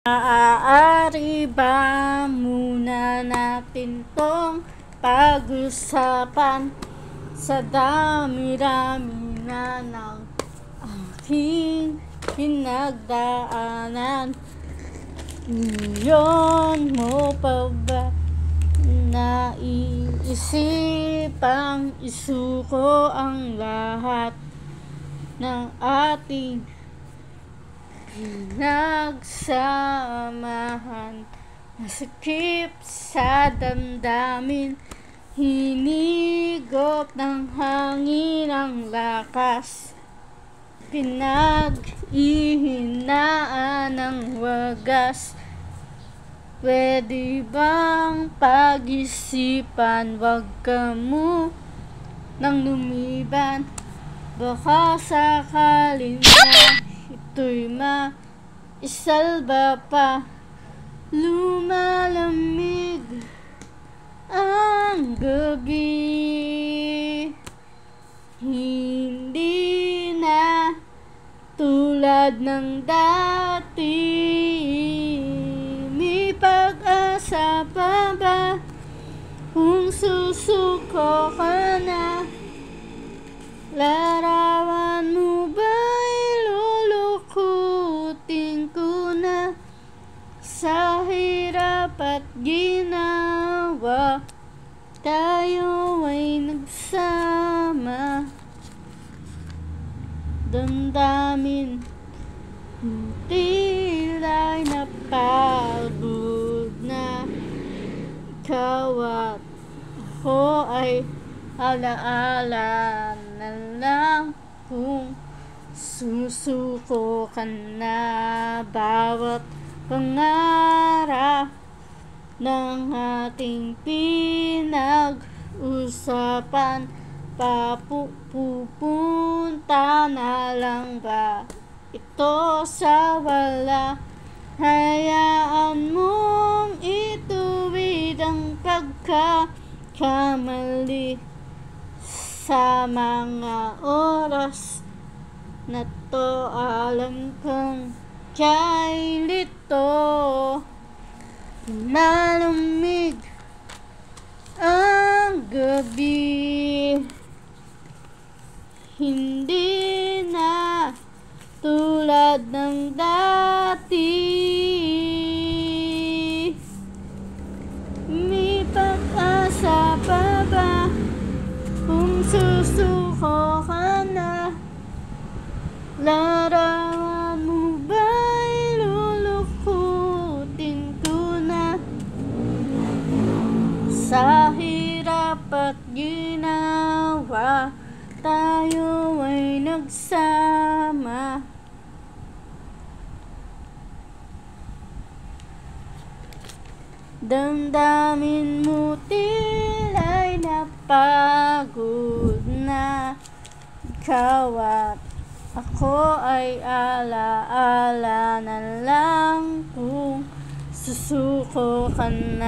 Maaari ba muna natin tong pag-usapan sa dami-rami na ng aking pinagdaanan? Ngayon mo pa ba naiisipang isuko ang lahat ng ating pinagsamahan? Masakip sa damdamin, hinigop ng hangin ang lakas, pinag-ihinaan ng wagas. Pwede bang pag-isipan, wag ka mo nang lumiban? Baka sakaling na ito'y maisalba pa. Lumalamig ang gabi, hindi na tulad ng dati. May pag-asa pa ba kung susuko ka na? Larawan mo ba'y lulukutin ko na? Sa hirap at ginawa, tayo ay nagsama. Damdamin tila'y napagod na. Ikaw at ako ay alaala na lang kung susuko ka na. Bawat pangarap ng ating pinag-usapan, pupunta na lang ba ito sa wala? Hayaan mong ituwid ang pagkakamali sa mga oras na to. Alam kong kay lito, malamig ang gabi, hindi na tulad ng dati. May pag-asa pa ba kung susuko ka na? Larawan mo ba'y lulukutin ko na? Sa hirap at ginawa, tayo ay nagsama. Damdamin mo tila'y napagod na. Ikaw at ako ay alaala na lang kung susuko ka na.